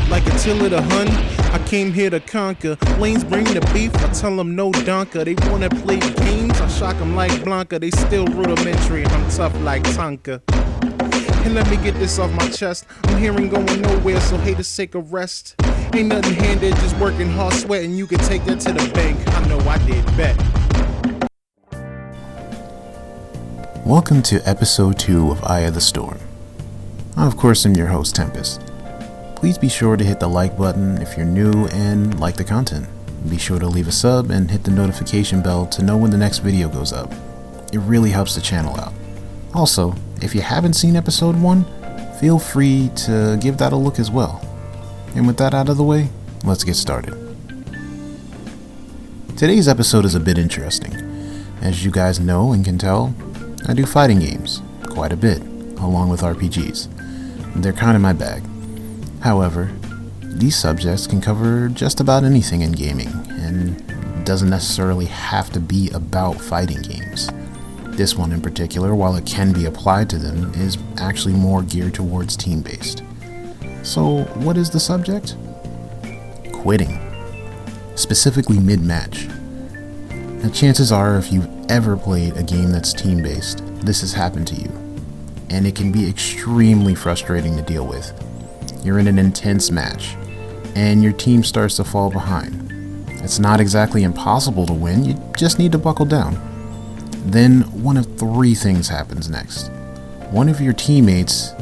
like Attila the Hun. I came here to conquer. Lanes bring the beef, I tell them no donker. They wanna play games, I shock them like Blanca. They still rudimentary, I'm tough like Tonka. And let me get this off my chest. I'm hearing going nowhere, so haters take a rest. Ain't nothing handed, just working hard, sweating. You can take that to the bank. I know I did bet. Welcome to episode 2 of Eye of the Storm. I, of course, am your host, Tempestt. Please be sure to hit the like button if you're new and like the content. Be sure to leave a sub and hit the notification bell to know when the next video goes up. It really helps the channel out. Also, if you haven't seen episode 1, feel free to give that a look as well. And with that out of the way, let's get started. Today's episode is a bit interesting. As you guys know and can tell, I do fighting games, quite a bit, along with RPGs. They're kind of my bag. However, these subjects can cover just about anything in gaming, and doesn't necessarily have to be about fighting games. This one in particular, while it can be applied to them, is actually more geared towards team-based. So, what is the subject? Quitting. Specifically mid-match. Now, chances are, if you've ever played a game that's team-based, this has happened to you. And it can be extremely frustrating to deal with. You're in an intense match, and your team starts to fall behind. It's not exactly impossible to win, you just need to buckle down. Then one of 3 things happens next. One of your teammates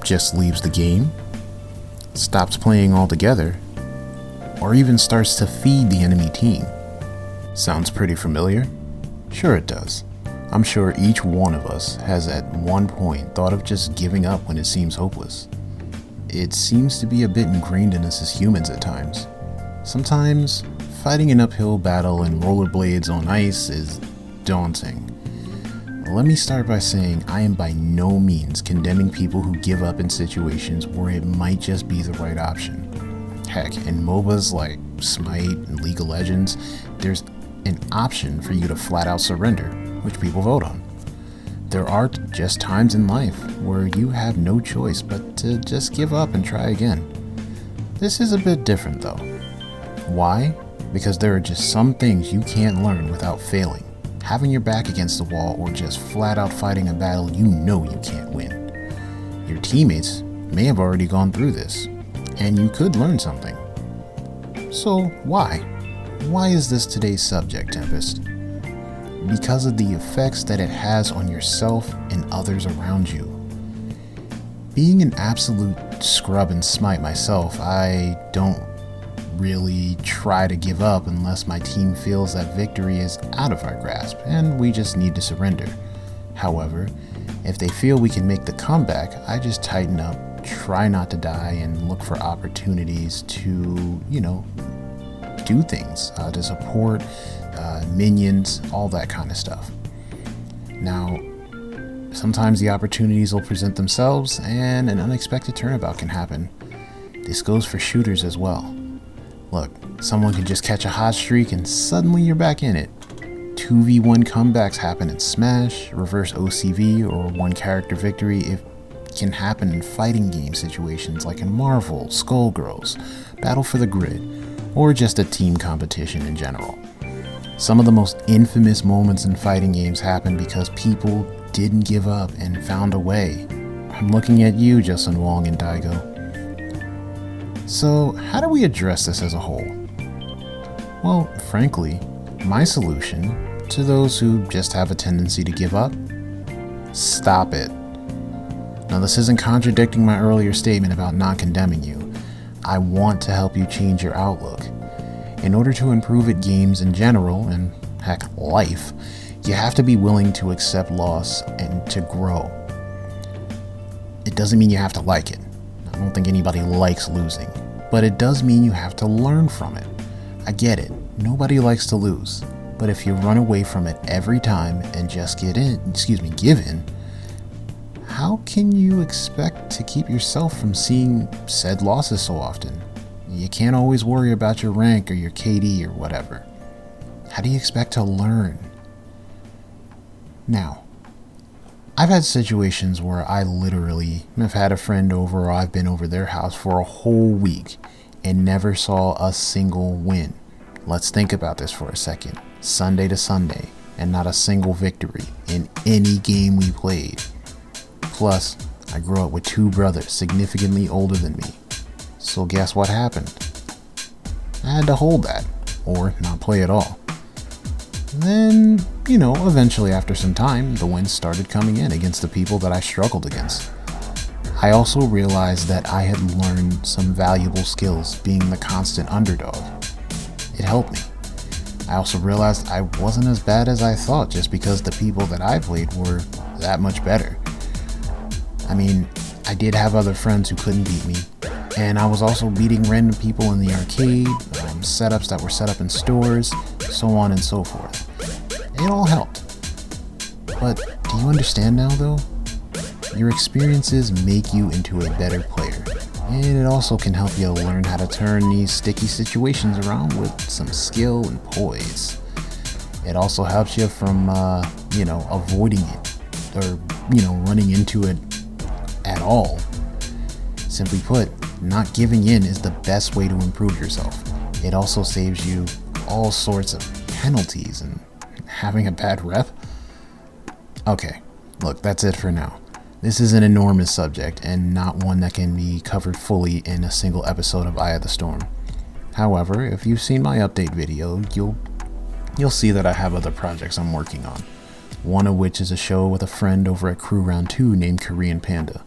just leaves the game, stops playing altogether, or even starts to feed the enemy team. Sounds pretty familiar? Sure it does. I'm sure each one of us has at one point thought of just giving up when it seems hopeless. It seems to be a bit ingrained in us as humans at times. Sometimes, fighting an uphill battle in rollerblades on ice is daunting. Let me start by saying I am by no means condemning people who give up in situations where it might just be the right option. Heck, in MOBAs like Smite and League of Legends, there's an option for you to flat out surrender, which people vote on. There are just times in life where you have no choice but to just give up and try again. This is a bit different though. Why? Because there are just some things you can't learn without failing. Having your back against the wall or just flat out fighting a battle you know you can't win. Your teammates may have already gone through this, and you could learn something. So why? Why is this today's subject, Tempestt? Because of the effects that it has on yourself and others around you. Being an absolute scrub in Smite myself, I don't really try to give up unless my team feels that victory is out of our grasp and we just need to surrender. However, if they feel we can make the comeback, I just tighten up, try not to die, and look for opportunities to, do things to support minions, all that kind of stuff. Now, sometimes the opportunities will present themselves and an unexpected turnabout can happen. This goes for shooters as well. Look, someone can just catch a hot streak and suddenly you're back in it. 2v1 comebacks happen in Smash, reverse OCV, or one character victory. It can happen in fighting game situations like in Marvel, Skullgirls, Battle for the Grid, or just a team competition in general. Some of the most infamous moments in fighting games happen because people didn't give up and found a way. I'm looking at you, Justin Wong and Daigo. So, how do we address this as a whole? Well, frankly, my solution to those who just have a tendency to give up? Stop it. Now, this isn't contradicting my earlier statement about not condemning you. I want to help you change your outlook. In order to improve at games in general, and heck, life, you have to be willing to accept loss and to grow. It doesn't mean you have to like it. I don't think anybody likes losing, but it does mean you have to learn from it. I get it, nobody likes to lose, but if you run away from it every time and just give in, how can you expect to keep yourself from seeing said losses so often? You can't always worry about your rank or your KD or whatever. How do you expect to learn? Now, I've had situations where I literally have had a friend over or I've been over their house for a whole week and never saw a single win. Let's think about this for a second. Sunday to Sunday, and not a single victory in any game we played. Plus, I grew up with two brothers significantly older than me. So guess what happened? I had to hold that, or not play at all. Then, eventually after some time, the wins started coming in against the people that I struggled against. I also realized that I had learned some valuable skills being the constant underdog. It helped me. I also realized I wasn't as bad as I thought just because the people that I played were that much better. I mean, I did have other friends who couldn't beat me, and I was also beating random people in the arcade, setups that were set up in stores, so on and so forth. It all helped. But do you understand now though? Your experiences make you into a better player, and it also can help you learn how to turn these sticky situations around with some skill and poise. It also helps you from, avoiding it, or, running into it at all. Simply put, not giving in is the best way to improve yourself. It also saves you all sorts of penalties and having a bad rep. Okay, look, that's it for now. This is an enormous subject and not one that can be covered fully in a single episode of Eye of the Storm. However, if you've seen my update video, you'll see that I have other projects I'm working on. One of which is a show with a friend over at Crew Round 2 named Korean Panda.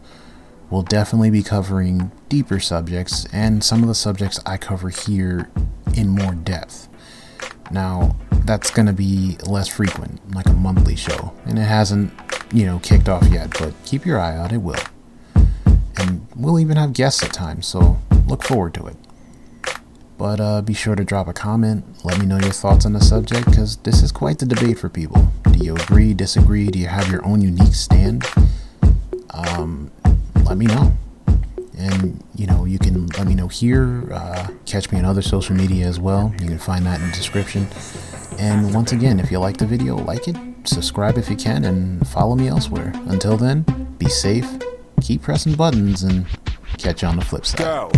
We'll definitely be covering deeper subjects and some of the subjects I cover here in more depth. Now, that's going to be less frequent, like a monthly show, and it hasn't, kicked off yet, but keep your eye out, it will. And we'll even have guests at times, so look forward to it. But be sure to drop a comment, let me know your thoughts on the subject, because this is quite the debate for people. Do you agree, disagree, do you have your own unique stand? Let me know. And, you can let me know here, catch me on other social media as well. You can find that in the description. And once again, if you like the video, like it, subscribe if you can, and follow me elsewhere. Until then, be safe, keep pressing buttons, and catch you on the flip side. Go.